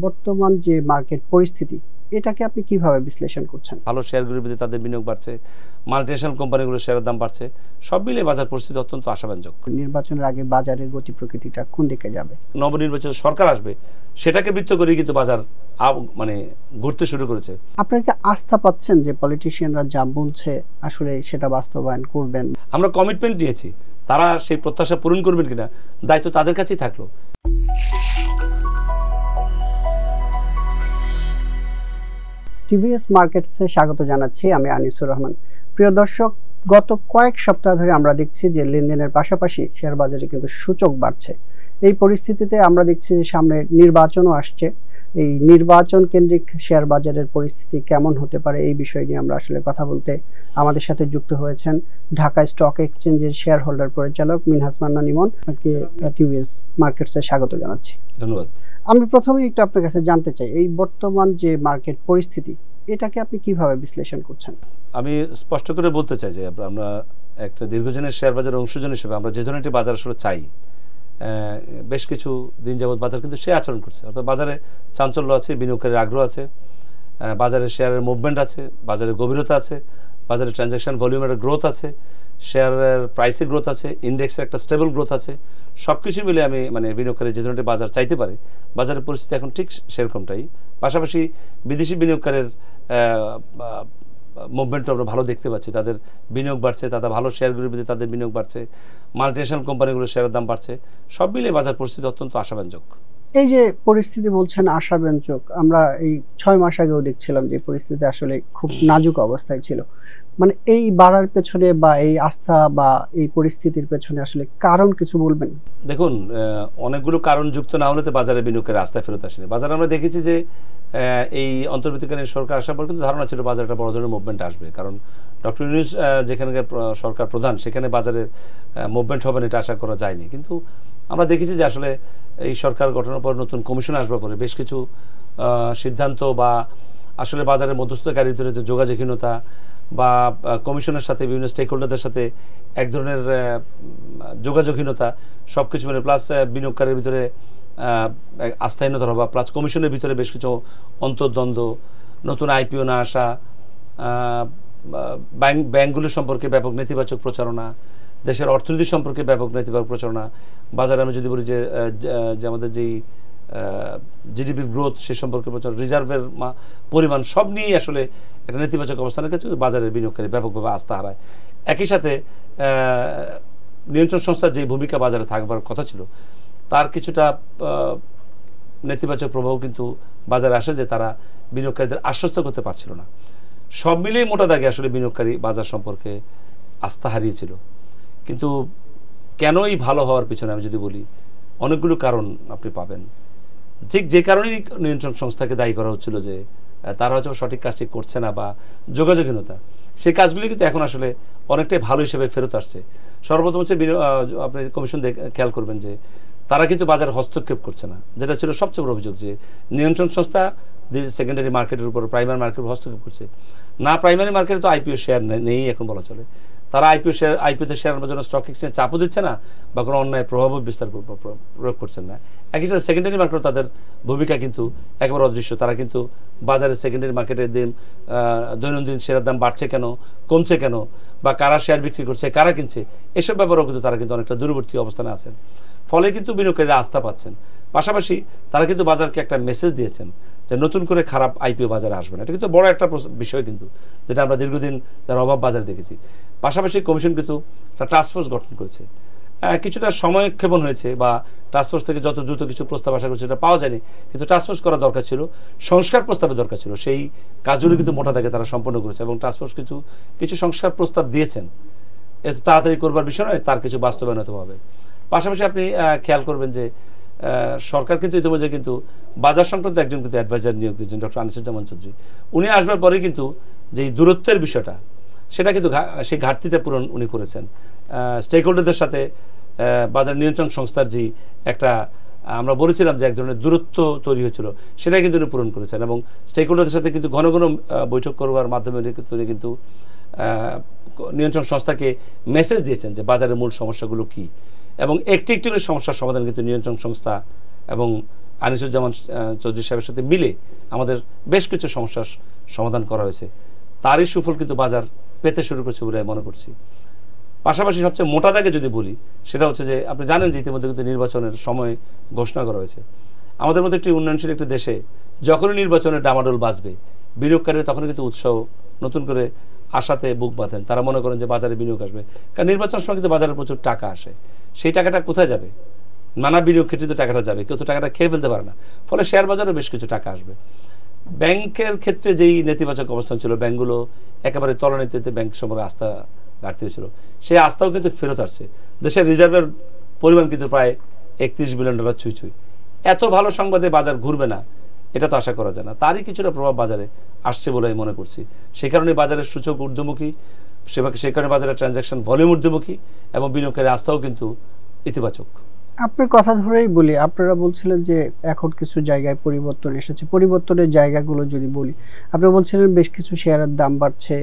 বর্তমান যে মার্কেট পরিস্থিতি এটাকে আপনি কিভাবে বিশ্লেষণ করছেন? ভালো শেয়ারগুলোর ভিতরে তাদের বিনিয়োগ বাড়ছে, মাল্টিন্যাশনাল কোম্পানিগুলোর শেয়ারের দাম বাড়ছে, সব মিলিয়ে বাজার পরিস্থিতি অত্যন্ত আশাব্যঞ্জক। নির্বাচনের আগে বাজারের গতি প্রকৃতিটা কোন দিকে যাবে? নবনির্বাচিত সরকার আসবে সেটাকে ভিত্তি করে কিন্তু বাজার মানে ঘুরতে শুরু করেছে। আপনারা কি আস্থা পাচ্ছেন যে পলিটিশিয়ানরা যা বলছে আসলে সেটা বাস্তবায়ন করবেন? আমরা কমিটমেন্ট নিয়েছি, তারা সেই প্রত্যাশা পূরণ করবেন কিনা দায়িত্ব তাদের কাছেই থাকলো। টিভিএস মার্কেটসে স্বাগত জানাচ্ছি, আমি আনিসুর রহমান। প্রিয় দর্শক, গত কয়েক সপ্তাহ ধরে আমরা দেখছি যে লেনদেনের পাশাপাশি শেয়ার বাজারে কিন্তু সূচক বাড়ছে। এই পরিস্থিতিতে আমরা দেখছি যে সামনে নির্বাচনও আসছে। এই নির্বাচন কেন্দ্রিক শেয়ার বাজারের পরিস্থিতি কেমন হতে পারে এই বিষয় নিয়ে আমরা আসলে কথা বলতে আমাদের সাথে যুক্ত হয়েছেন ঢাকা স্টক এক্সচেঞ্জের শেয়ার হোল্ডার পরিচালক মিনহাজ মান্নান ইমন। আপনাকে টিভিএস মার্কেটসে স্বাগত জানাচ্ছি। ধন্যবাদ। আমি প্রথমেই একটু আপনার কাছে জানতে চাই, এই বর্তমান যে মার্কেট পরিস্থিতি এটাকে আপনি কিভাবে বিশ্লেষণ করছেন? আমি স্পষ্ট করে বলতে চাই যে আমরা একটা দীর্ঘদিনের শেয়ার বাজার অংশজন হিসেবে আমরা যে ধরনের একটি বাজার আসলে চাই, বেশ কিছু দিন যাবৎ বাজার কিন্তু সে আচরণ করছে। অর্থাৎ বাজারে চাঞ্চল্য আছে, বিনিয়োগকারীর আগ্রহ আছে, বাজারে শেয়ারের মুভমেন্ট আছে, বাজারে গভীরতা আছে, বাজারে ট্রানজ্যাকশন ভলিউমের গ্রোথ আছে, শেয়ারের প্রাইসে গ্রোথ আছে, ইন্ডেক্সের একটা স্টেবল গ্রোথ আছে। সব কিছু মিলে আমি বিনিয়োগকারী যে ধরনের বাজার চাইতে পারে, বাজারের পরিস্থিতি এখন ঠিক সেরকমটাই। পাশাপাশি বিদেশি বিনিয়োগকারীর মুভমেন্টও আমরা ভালো দেখতে পাচ্ছি, তাদের বিনিয়োগ বাড়ছে, তাদের ভালো শেয়ারগুলোর ভিতরে তাদের বিনিয়োগ বাড়ছে, মাল্টিন্যাশনাল কোম্পানিগুলোর শেয়ারের দাম বাড়ছে, সব মিলিয়ে বাজার পরিস্থিতি অত্যন্ত আশাব্যঞ্জক। এই যে পরিস্থিতি বলছেন আশাব্যঞ্জক, আমরা এই 6 মাস আগেও দেখছিলাম যে পরিস্থিতি আসলে খুব নাজুক অবস্থায় ছিল। মানে এই বাড়ার পেছনে বা এই আস্থা বা এই পরিস্থিতির পেছনে আসলে কারণ কিছু বলবেন? দেখুন, অনেকগুলো কারণ যুক্ত না হলে তো বাজারে বিনিয়োগের আস্থা ফেরত আসেনি। বাজারে আমরা দেখেছি যে এই অন্তর্বর্তীকালীন সরকার আসার পর কিন্তু ধারণা ছিল বাজারে একটা বড় ধরনের মুভমেন্ট আসবে, কারণ ডক্টর ইউনূস যেখানে সরকার প্রধান সেখানে বাজারের মুভমেন্ট হবে না এটা আশা করা যায়নি। কিন্তু আমরা দেখেছি যে আসলে এই সরকার গঠনের পর নতুন কমিশন আসবার পরে বেশ কিছু সিদ্ধান্ত বা আসলে বাজারের মধ্যস্থকারীদের যে যোগাযোগহীনতা বা কমিশনের সাথে বিভিন্ন স্টেক হোল্ডারদের সাথে এক ধরনের যোগাযোগহীনতা, সব কিছু মিলে প্লাস বিনিয়োগকারীর ভিতরে আস্থাহীনতার অভাব, প্লাস কমিশনের ভিতরে বেশ কিছু অন্তর্দ্বন্দ্ব, নতুন আইপিও না আসা, ব্যাংকগুলো সম্পর্কে ব্যাপক নেতিবাচক প্রচারণা, দেশের অর্থনীতি সম্পর্কে ব্যাপক নেতিবাচক প্রচারণা, বাজারে আমি যদি বলি যে আমাদের যেই জিডিপির গ্রোথ সে সম্পর্কে প্রচার, রিজার্ভের পরিমাণ, সব নিয়েই আসলে একটা নেতিবাচক অবস্থানের কাছে বাজারের বিনিয়োগকারী ব্যাপকভাবে আস্থা হারায়। একই সাথে নিয়ন্ত্রণ সংস্থার যে ভূমিকা বাজারে থাকবার কথা ছিল তার কিছুটা নেতিবাচক প্রভাব কিন্তু বাজারে আসে, যে তারা বিনিয়োগকারীদের আশ্বস্ত করতে পারছিল না। সব মিলিয়ে মোটা দাগে আসলে বিনিয়োগকারী বাজার সম্পর্কে আস্থা হারিয়েছিল। কিন্তু কেন এই ভালো হওয়ার পিছনে আমি যদি বলি, অনেকগুলো কারণ আপনি পাবেন। ঠিক যে কারণেই নিয়ন্ত্রণ সংস্থাকে দায়ী করা হচ্ছিল যে তারা হয়তো সঠিক কাজটি করছে না বা যোগাযোগহীনতা, সেই কাজগুলি কিন্তু এখন আসলে অনেকটাই ভালো হিসেবে ফেরত আসছে। সর্বপ্রথম হচ্ছে আপনি কমিশন খেয়াল করবেন যে তারা কিন্তু বাজারে হস্তক্ষেপ করছে না, যেটা ছিল সবচেয়ে বড় অভিযোগ, যে নিয়ন্ত্রণ সংস্থা সেকেন্ডারি মার্কেটের উপর প্রাইমারি মার্কেট হস্তক্ষেপ করছে না। প্রাইমারি মার্কেটে তো আইপিও শেয়ার নেই এখন বলা চলে, তারা আইপিওতে শেয়ার আনার জন্য স্টক এক্সচেঞ্জ চাপও দিচ্ছে না বা কোনো অন্যায় প্রভাবও বিস্তার প্রয়োগ করছেন না। একই সাথে সেকেন্ডারি মার্কেটে তাদের ভূমিকা কিন্তু একেবারে অদৃশ্য। তারা কিন্তু বাজারে সেকেন্ডারি মার্কেটের দিন দৈনন্দিন শেয়ারের দাম বাড়ছে কেন, কমছে কেন, বা কারা শেয়ার বিক্রি করছে, কারা কিনছে, এসব ব্যাপারেও কিন্তু তারা কিন্তু অনেকটা দূরবর্তী অবস্থানে আছেন। ফলে কিন্তু বিনিয়োগকারীরা আস্থা পাচ্ছেন। পাশাপাশি তারা কিন্তু বাজারকে একটা মেসেজ দিয়েছেন যে নতুন করে খারাপ আইপিও বাজারে আসবে না। এটা কিন্তু বড় একটা বিষয় কিন্তু, যেটা আমরা দীর্ঘদিন তার অভাব বাজারে দেখেছি। পাশাপাশি কমিশন কিন্তু একটা টাস্কফোর্স গঠন করেছে। কিছুটা সময়ক্ষেপণ হয়েছে বা টাস্কফোর্স থেকে যত দ্রুত কিছু প্রস্তাব আশা করছে সেটা পাওয়া যায়নি, কিন্তু টাস্কফোর্স করা দরকার ছিল, সংস্কার প্রস্তাবের দরকার ছিল, সেই কাজগুলো কিন্তু মোটা দাগে তারা সম্পন্ন করেছে এবং টাস্কফোর্স কিছু সংস্কার প্রস্তাব দিয়েছেন। এত তাড়াতাড়ি করবার বিষয় নয়, তার কিছু বাস্তবায়ন হতে হবে। পাশাপাশি আপনি খেয়াল করবেন যে সরকার কিন্তু ইতিমধ্যে কিন্তু বাজার সংক্রান্ত একজন কিন্তু অ্যাডভাইজার নিয়োগ দিয়েছেন, ডক্টর আনিসুজ্জামান চৌধুরী। উনি আসবার পরে কিন্তু যে দূরত্বের বিষয়টা, সেটা কিন্তু সেই ঘাটতিটা পূরণ উনি করেছেন। স্টেক হোল্ডারদের সাথে বাজার নিয়ন্ত্রণ সংস্থার যে একটা আমরা বলেছিলাম যে এক ধরনের দূরত্ব তৈরি হয়েছিল, সেটা কিন্তু উনি পূরণ করেছেন এবং স্টেক হোল্ডারদের সাথে কিন্তু ঘন ঘন বৈঠক করবার মাধ্যমে উনি কিন্তু নিয়ন্ত্রণ সংস্থাকে মেসেজ দিয়েছেন যে বাজারের মূল সমস্যাগুলো কী, এবং একটি একটি করে সমস্যার সমাধান কিন্তু নিয়ন্ত্রণ সংস্থা এবং আনিসুজ্জামান চৌধুরী সাহেবের সাথে মিলে আমাদের বেশ কিছু সমস্যার সমাধান করা হয়েছে, তারই সুফল কিন্তু বাজার পেতে শুরু করছে বলে আমি মনে করছি। পাশাপাশি সবচেয়ে মোটা দাগে যদি বলি সেটা হচ্ছে যে আপনি জানেন যে ইতিমধ্যে কিন্তু নির্বাচনের সময় ঘোষণা করা হয়েছে। আমাদের মধ্যে একটি উন্নয়নশীল একটি দেশে যখনই নির্বাচনের ডামাডোল বাজবে, বিনিয়োগকারীরা তখন কিন্তু উৎসাহ নতুন করে আশাতে বুক বাঁধেন। তারা মনে করেন যে বাজারে বিনিয়োগ আসবে, কারণ নির্বাচনের সময় কিন্তু বাজারে প্রচুর টাকা আসে। সেই টাকাটা কোথায় যাবে? নানা বিনিয়োগ ক্ষেত্রে তো টাকাটা যাবে, কেউ তো টাকাটা খেয়ে ফেলতে পারে না, ফলে শেয়ার বাজারে বেশ কিছু টাকা আসবে। ব্যাংকের ক্ষেত্রে যেই নেতিবাচক অবস্থান ছিল, ব্যাংকগুলো একেবারে তলানিতে ব্যাংক সম্পর্কে আস্থা ঘাটতি হয়েছিল, সেই আস্থাও কিন্তু ফেরত আসছে। দেশের রিজার্ভের পরিমাণ কিন্তু প্রায় $31 বিলিয়ন ছুঁই। এত ভালো সংবাদে বাজার ঘুরবে না এটা তো আশা করা যায় না, তারই কিছুটা প্রভাব বাজারে আসছে বলে আমি মনে করছি। সেই কারণে বাজারের সূচক ঊর্ধ্বমুখী, সেই কারণে বাজারের ট্রানজাকশন ভলিউম ঊর্ধ্বমুখী এবং বিনিয়োগকারী আস্থাও কিন্তু ইতিবাচক। আপনার কথা ধরেই বলি, আপনারা বলছিলেন যে এখন কিছু জায়গায় পরিবর্তন এসেছে, পরিবর্তনের জায়গাগুলো যদি বলি, আপনারা বলছিলেন বেশ কিছু শেয়ারের দাম বাড়ছে,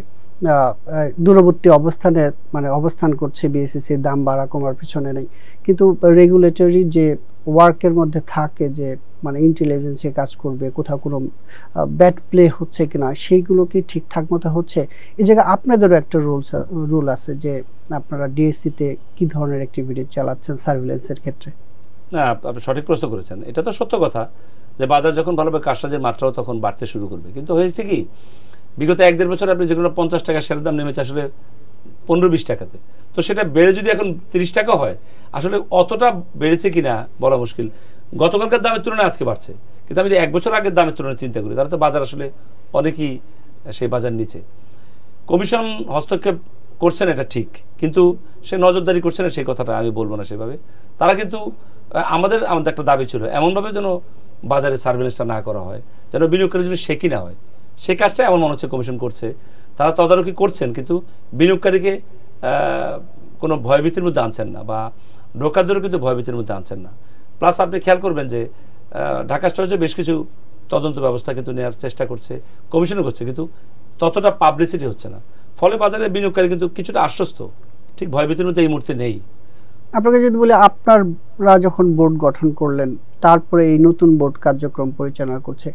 দূরবর্তী অবস্থানে মানে অবস্থান করছে, বিএসসির দাম বাড়া কমার পিছনে নেই, কিন্তু রেগুলেটরি যে ওয়ার্কের মধ্যে থাকে, যে মানে ইন্টেলিজেন্সে কাজ করবে, কোথাও কোনো ব্যাড প্লে হচ্ছে কিনা সেইগুলো কি ঠিকঠাক মতো হচ্ছে? এই জায়গায় আপনাদেরও একটা রুল আছে যে আপনারা ডিএসসিতে কি ধরনের অ্যাক্টিভিটি চালাচ্ছেন সার্ভিলেন্সের ক্ষেত্রে। না, আপনি সঠিক প্রশ্ন করেছেন। এটা তো সত্য কথা যে বাজার যখন ভালোভাবে কারসাজির মাত্রাও তখন বাড়তে শুরু করবে, কিন্তু হয়েছে কি বিগত 1-1.5 বছর আপনি যেগুলো 50 টাকা শেয়ারের দাম নেমেছে আসলে 15-20 টাকাতে, তো সেটা বেড়ে যদি এখন 30 টাকা হয়, আসলে অতটা বেড়েছে কিনা বলা মুশকিল। গতকালকার দামের তুলনায় আজকে বাড়ছে, কিন্তু আমি যদি 1 বছর আগের দামের তুলনায় চিন্তা করি, তাহলে তো বাজার আসলে অনেকই সেই বাজার নিচে। কমিশন হস্তক্ষেপ করছেন এটা ঠিক, কিন্তু সে নজরদারি করছে না সেই কথাটা আমি বলবো না সেভাবে। তারা কিন্তু আমাদের একটা দাবি ছিল এমনভাবে যেন বাজারে সার্ভেলেন্সটা না করা হয়, যেন বিনিয়োগকারীর জন্য শেকি না হয়। সেই কাজটাই আমার মনে হচ্ছে কমিশন করছে, তারা তদারকি করছেন, কিন্তু বিনিয়োগকারীকে কোনো ভয়ভীতির মধ্যে আনছেন না, বা ব্রোকারদেরও কিন্তু ভয়ভীতির মধ্যে আনছেন না। প্লাস আপনি খেয়াল করবেন যে ঢাকা স্টক বেশ কিছু তদন্ত ব্যবস্থা কিন্তু নেওয়ার চেষ্টা করছে, কমিশনও করছে, কিন্তু ততটা পাবলিসিটি হচ্ছে না। ফলে বাজারে বিনিয়োগকারী কিন্তু কিছুটা আশ্বস্ত, ঠিক ভয়ভীতির মধ্যে এই মুহূর্তে নেই। আপনাকে যদি বলি, আপনারা যখন বোর্ড গঠন করলেন, তারপরে এই নতুন বোর্ড কার্যক্রম পরিচালনা করছে,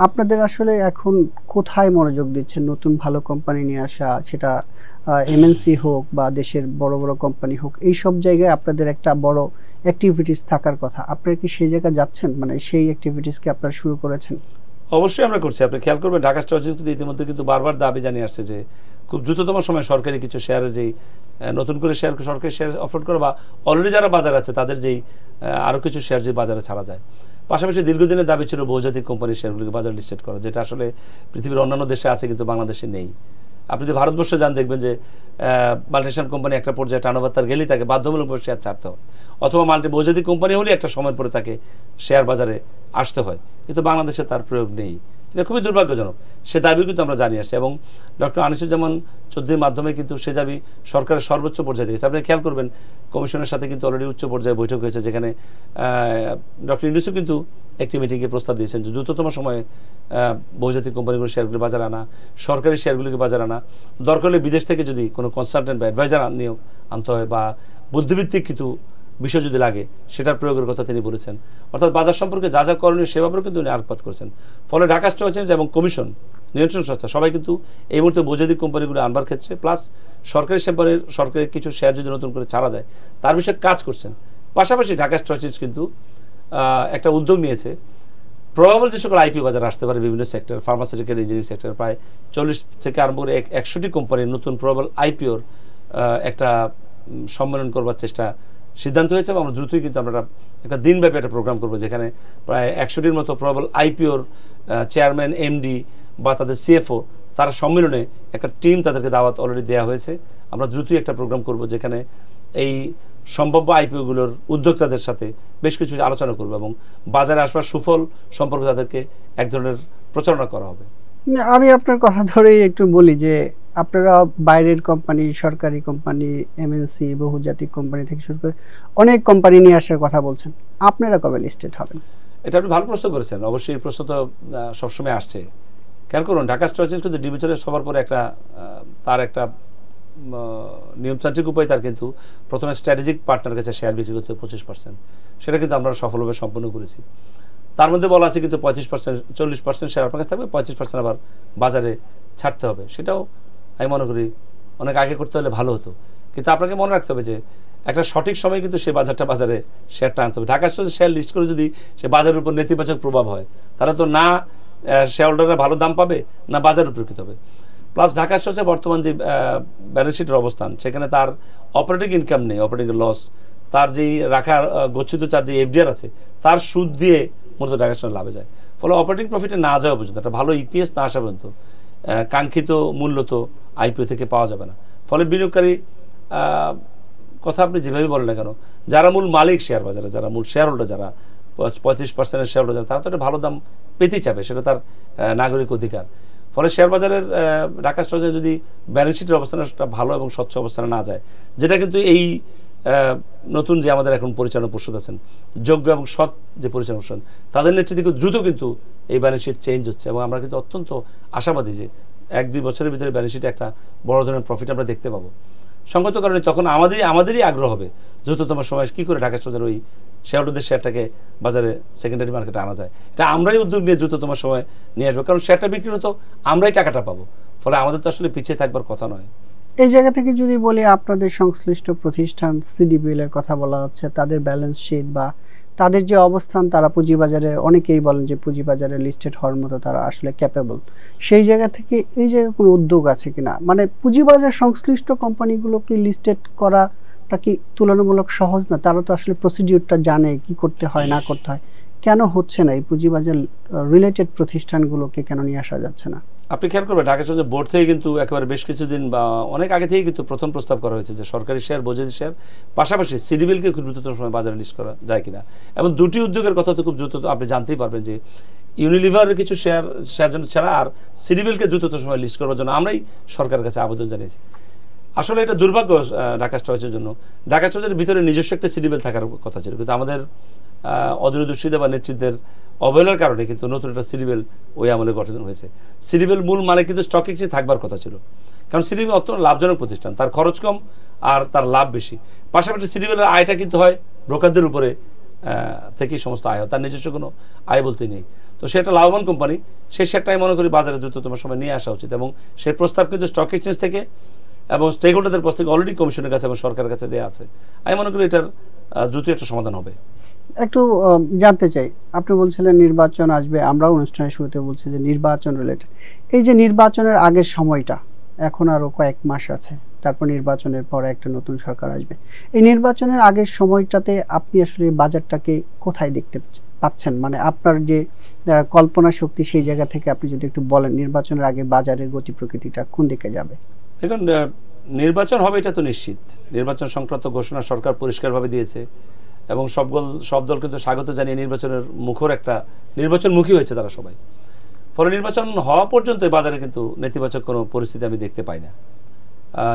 আপনাদের আসলে এখন কোথায় মনোযোগ দিচ্ছেন? নতুন ভালো কোম্পানি নিয়ে আসা, সেটা এমএনসি হোক বা দেশের বড় বড় কোম্পানি হোক, এই সব জায়গায় আপনাদের একটা বড় অ্যাক্টিভিটিস থাকার কথা। আপনারা কি সেই জায়গায় যাচ্ছেন? মানে সেই অ্যাক্টিভিটিস কি আপনারা শুরু করেছেন? অবশ্যই আমরা করছি। আপনি খেয়াল করবেন ঢাকা স্টক এক্সচেঞ্জ ইতিমধ্যে কিন্তু বারবার দাবি জানিয়ে আসছে যে খুব দ্রুততম সময় সরকারি কিছু শেয়ারের যেই নতুন করে সরকারি শেয়ার অফার করা, বা অলরেডি যারা বাজার আছে তাদের যেই আরও কিছু শেয়ার যে বাজারে ছাড়া যায়। পাশাপাশি দীর্ঘদিনের দাবি ছিল বহুজাতিক কোম্পানির শেয়ারগুলিকে বাজারে লিস্টেড করা, যেটা আসলে পৃথিবীর অন্যান্য দেশে আছে কিন্তু বাংলাদেশে নেই। আপনি যদি ভারতবর্ষে যান দেখবেন যে মাল্টিনেশনাল কোম্পানি একটা পর্যায়ে টার্নওভার তার গেলেই তাকে বাধ্যতামূলকভাবে শেয়ার ছাড়তে হয়, অথবা বহুজাতিক কোম্পানি হলেই একটা সময় পরে তাকে শেয়ার বাজারে আসতে হয়, কিন্তু বাংলাদেশে তার প্রয়োগ নেই। এটা খুবই দুর্ভাগ্যজনক। সে দাবি কিন্তু আমরা জানিয়ে আসছি, এবং ডক্টর আনিসুজ্জামান চৌধুরীর মাধ্যমে কিন্তু সে দাবি সরকারের সর্বোচ্চ পর্যায়ে দিয়েছে। আপনি খেয়াল করবেন কমিশনের সাথে কিন্তু অলরেডি উচ্চ পর্যায়ে বৈঠক হয়েছে, যেখানে ডক্টর ইউনূসও কিন্তু একটি মিটিংয়ে প্রস্তাব দিয়েছেন যে দ্রুততম সময়ে বহুজাতিক কোম্পানিগুলোর শেয়ারগুলি বাজারে আনা, সরকারি শেয়ারগুলিকে বাজারে আনা, দরকার হলে বিদেশ থেকে যদি কোনো কনসালটেন্ট বা অ্যাডভাইজার নিয়োগ আনতে হয়, বা বুদ্ধিভিত্তিক কিছু বিষয় যদি লাগে সেটার প্রয়োগের কথা তিনি বলেছেন। অর্থাৎ বাজার সম্পর্কে যা যা করণীয় সেভাবেও কিন্তু উনি আলোকপাত করেছেন। ফলে ঢাকা স্টক এক্সচেঞ্জ এবং কমিশন, নিয়ন্ত্রণ সংস্থা সবাই কিন্তু এই মুহূর্তে বহুজাতিক কোম্পানিগুলো আনবার ক্ষেত্রে, প্লাস সরকারের কিছু শেয়ার যদি নতুন করে ছাড়া যায় তার বিষয়ে কাজ করছেন। পাশাপাশি ঢাকা স্টক এক্সচেঞ্জ কিন্তু একটা উদ্যোগ নিয়েছে, প্রবাবল যে সকল আইপি বাজারে আসতে পারে বিভিন্ন সেক্টর, ফার্মাসিউটিক্যাল, ইঞ্জিনিয়ারিং সেক্টর, প্রায় 40 থেকে আরম্ভ করে 100টি কোম্পানির নতুন প্রবাবল আইপিওর একটা সম্মেলন করবার সিদ্ধান্ত হয়েছে, এবং আমরা দ্রুতই কিন্তু আমরা একটা দিনব্যাপী একটা প্রোগ্রাম করবো, যেখানে প্রায় 100টির মতো প্রবাবল আইপিওর চেয়ারম্যান, এমডি বা তাদের সিএফও, তারা সম্মেলনে একটা টিম তাদেরকে দাওয়াত অলরেডি দেওয়া হয়েছে। আমরা দ্রুতই একটা প্রোগ্রাম করব যেখানে এই সম্ভাব্য আইপিওগুলোর উদ্যোক্তাদের সাথে বেশ কিছু আলোচনা করব, এবং বাজারে আসবার সুফল সম্পর্কে তাদেরকে এক ধরনের প্রচারণা করা হবে। আমি আপনার কথা ধরেই একটু বলি যে আপনারা বাইরের কোম্পানি, সরকারি কোম্পানি, এমএনসি, বহুজাতিক কোম্পানি থেকে শুরু করে অনেক কোম্পানি নিয়ে আসার কথা বলছেন, আপনারা কবে লিস্টেড হবেন? এটা আপনি ভালো প্রশ্ন করেছেন। অবশ্যই এই প্রশ্ন তো সবসময় আসছে। খেয়াল করুন, ঢাকা স্টক এক্সচেঞ্জ কিন্তু ডিভিশনের সবার পরে তার একটা নিয়মতান্ত্রিক উপায়, তার কিন্তু প্রথমে স্ট্র্যাটেজিক পার্টনার কাছে শেয়ার বিক্রি করতে 25%, সেটা কিন্তু আমরা সফলভাবে সম্পন্ন করেছি। তার মধ্যে বলা আছে কিন্তু 35%, 40% শেয়ার আপনার কাছে থাকবে, 35% আবার বাজারে ছাড়তে হবে। সেটাও আমি মনে করি অনেক আগে করতে হলে ভালো হতো। কিন্তু আপনাকে মনে রাখতে হবে যে একটা সঠিক সময় কিন্তু সেই বাজারে শেয়ারটা আনতে হবে। ঢাকা স্টকে শেয়ার লিস্ট করে যদি সে বাজারের উপর নেতিবাচক প্রভাব হয়, তাহলে তো না শেয়ার হোল্ডাররা ভালো দাম পাবে, না বাজার উপকৃত হবে। প্লাস ঢাকা স্টকে বর্তমান যে ব্যালেন্স শিটের অবস্থান, সেখানে তার অপারেটিং ইনকাম নেই, অপারেটিং লস, তার যেই রাখা গচ্ছিত তার যে এফডিআর আছে, তার সুদ দিয়ে মূলত ঢাকা স্টক লাভে যায়। ফলে অপারেটিং প্রফিটে না যাওয়া পর্যন্ত, একটা ভালো ইপিএস না আসা পর্যন্ত কাঙ্ক্ষিত মূল্য তো আইপিও থেকে পাওয়া যাবে না। ফলে বিনিয়োগকারী কথা আপনি যেভাবে বলেন না কেন, যারা মূল মালিক শেয়ার বাজারে, যারা মূল শেয়ার হোল্ডার, যারা 35% শেয়ার হোল্ডার, তারা তো একটা ভালো দাম পেতেই চাবে, সেটা তার নাগরিক অধিকার। ফলে শেয়ার বাজারের ঢাকা স্টকে যদি ব্যালেন্স শিটের অবস্থানটা ভালো এবং স্বচ্ছ অবস্থানে না যায়, যেটা কিন্তু এই নতুন যে আমাদের এখন পরিচালনা পর্ষদ আছেন, যোগ্য এবং সৎ যে পরিচালনা পর্ষদ, তাদের নেতৃত্বে দ্রুত কিন্তু এই ব্যালেন্স শিট চেঞ্জ হচ্ছে এবং আমরা কিন্তু অত্যন্ত আশাবাদী যে 1-2 বছরের ভিতরে ব্যালেন্স শিটে একটা বড় ধরনের প্রফিট আমরা দেখতে পাবো। সঙ্গত কারণে তখন আমাদেরই আগ্রহ হবে দ্রুততম সময় কী করে ঢাকা স্টকের ওই শেয়ারহোল্ডারদের শেয়ারটাকে বাজারে সেকেন্ডারি মার্কেটে আনা যায়। এটা আমরাই উদ্যোগ নিয়ে দ্রুততম সময় নিয়ে আসবো, কারণ শেয়ারটা বিক্রি হতো আমরাই টাকাটা পাবো। ফলে আমাদের তো আসলে পিছিয়ে থাকবার কথা নয়। এই জায়গা থেকে যদি বলি, আপনাদের সংশ্লিষ্ট প্রতিষ্ঠান সিডিবিএল এর কথা বলা হচ্ছে, তাদের ব্যালেন্স শিট বা তাদের যে অবস্থান, তারা পুঁজিবাজারে, অনেকেই বলেন যে পুঁজিবাজারে লিস্টেড হওয়ার মতো তারা আসলে ক্যাপেবল। সেই জায়গা থেকে এই জায়গায় কোনো উদ্যোগ আছে কিনা, মানে পুঁজিবাজার সংশ্লিষ্ট কোম্পানিগুলোকে লিস্টেড করাটা কি তুলনামূলক সহজ না? তারা তো আসলে প্রসিডিউরটা জানে, কি করতে হয় না করতে হয়। কেন হচ্ছে না এই পুঁজিবাজার রিলেটেড প্রতিষ্ঠানগুলোকে কেন নিয়ে আসা যাচ্ছে না? আপনি খেয়াল করবেন ঢাকা স্টক বোর্ড থেকে কিন্তু একেবারে বেশ কিছুদিন বা অনেক আগে থেকেই কিন্তু প্রথম প্রস্তাব করা হয়েছে যে সরকারি শেয়ার, বৈদেশিক শেয়ার, পাশাপাশি সিডিবিএলকে খুব দ্রুততম সময় বাজারে লিস্ট করা যায় কিনা। এবং দুটি উদ্যোগের কথা তো খুব দ্রুত আপনি জানতেই পারবেন যে ইউনিলিভারের কিছু শেয়ার জন্য ছাড়া আর সিডিবিএলকে দ্রুততম সময় লিস্ট করার জন্য আমরাই সরকারের কাছে আবেদন জানিয়েছি। আসলে এটা দুর্ভাগ্য ঢাকা স্টকের জন্য। ঢাকা স্টকের ভিতরে নিজস্ব একটা সিডিবিএল থাকার কথা ছিল, কিন্তু আমাদের অদূরদর্শীদের বা নেতৃত্বের অবহেলার কারণে কিন্তু নতুন একটা সিডিবিএল ওই আমলে গঠন হয়েছে। সিডিবিএল মূল মানে কিন্তু স্টক এক্সচেঞ্জে থাকবার কথা ছিল, কারণ সিডিবিএল অত্যন্ত লাভজনক প্রতিষ্ঠান, তার খরচ কম আর তার লাভ বেশি। পাশাপাশি সিডিবিএলের আয়টা কিন্তু হয় ব্রোকারদের উপরে থেকেই সমস্ত আয় হয়, তার নিজস্ব কোনো আয় বলতে নেই। তো সে একটা লাভবান কোম্পানি, সেই শেয়ারটাই মনে করি বাজারে দ্রুততম সময় নিয়ে আসা উচিত। এবং সেই প্রস্তাব কিন্তু স্টক এক্সচেঞ্জ থেকে এবং স্টেক হোল্ডারদের পক্ষ থেকে অলরেডি কমিশনের কাছে এবং সরকারের কাছে দেওয়া আছে। আমি মনে করি এটার দ্রুত একটা সমাধান হবে। একটু জানতে চাই, আপনি বলছিলেন নির্বাচন আসবে, আমরাও অনুষ্ঠানের শুরুতে বলছি যে নির্বাচন রিলেটেড। এই যে নির্বাচনের আগের সময়টা, এখন আরো কয়েক মাস আছে, তারপর নির্বাচনের পর একটা নতুন সরকার আসবে। এই নির্বাচনের আগের সময়টাতে আপনি আসলে বাজারটাকে কোথায় দেখতে পাচ্ছেন, মানে আপনার যে কল্পনা শক্তি, সেই জায়গা থেকে আপনি যদি একটু বলেন দনির্বাচনের আগে বাজারের গতি প্রকৃতিটা কোন দিকে যাবে? দেখুন, নির্বাচন হবে এটা তো নিশ্চিত। নির্বাচন সংক্রান্ত ঘোষণা সরকার পরিষ্কারভাবে দিয়েছে এবং সব দল কিন্তু স্বাগত জানিয়ে নির্বাচনের নির্বাচনমুখী হয়েছে তারা সবাই। ফলে নির্বাচন হওয়া পর্যন্ত বাজারে কিন্তু নেতিবাচক কোনো পরিস্থিতি আমি দেখতে পাই না।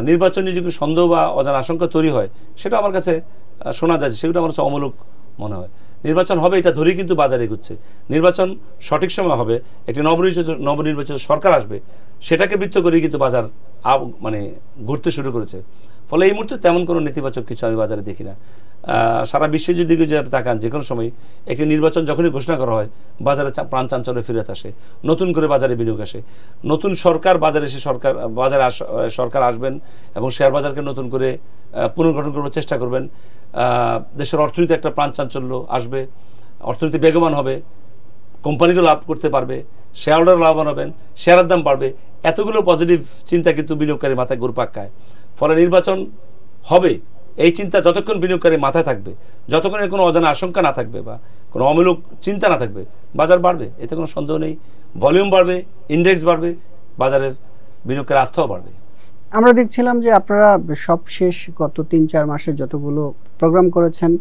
নির্বাচন নিয়ে যদি সন্দেহ বা অজানা আশঙ্কা তৈরি হয়, সেটা আমার কাছে শোনা যায়, সেগুলো আমার কাছে অমূলক মনে হয়। নির্বাচন হবে এটা ধরেই কিন্তু বাজারে এগুচ্ছে। নির্বাচন সঠিক সময় হবে, একটি নবনির্বাচিত সরকার আসবে, সেটাকে ভিত্তি করেই কিন্তু বাজার মানে ঘুরতে শুরু করেছে। ফলে এই মুহূর্তে তেমন কোনো নেতিবাচক কিছু আমি বাজারে দেখি না। সারা বিশ্বে যদি তাকান, যে কোনো সময় একটি নির্বাচন যখনই ঘোষণা করা হয়, বাজারে প্রাণ চাঞ্চল্য ফিরে আসে, নতুন করে বাজারে বিনিয়োগ আসে, নতুন সরকার বাজারে এসে সরকার আসবেন এবং শেয়ার বাজারকে নতুন করে পুনর্গঠন করবার চেষ্টা করবেন। দেশের অর্থনীতি একটা প্রাণ চাঞ্চল্য আসবে, অর্থনীতি বেগবান হবে, কোম্পানিগুলো লাভ করতে পারবে, শেয়ার হোল্ডার লাভবান হবেন, শেয়ারের দাম বাড়বে। এতগুলো পজিটিভ চিন্তা কিন্তু বিনিয়োগকারী মাথায় ঘুরপাক খায়। ফলে নির্বাচন হবে এই চিন্তা যতক্ষণ বিনিয়োগকারী মাথায় থাকবে, যতক্ষণ কোনো অজানা আশঙ্কা না থাকবে বা কোনো অমূলক চিন্তা না থাকবে, বাজার বাড়বে, এতে কোনো সন্দেহ নেই। ভলিউম বাড়বে, ইন্ডেক্স বাড়বে, বাজারের বিনিয়োগের আস্থাও বাড়বে। আমরা দেখছিলাম যে আপনারা সবশেষ গত 3-4 মাসে যতগুলো প্রোগ্রাম করেছেন,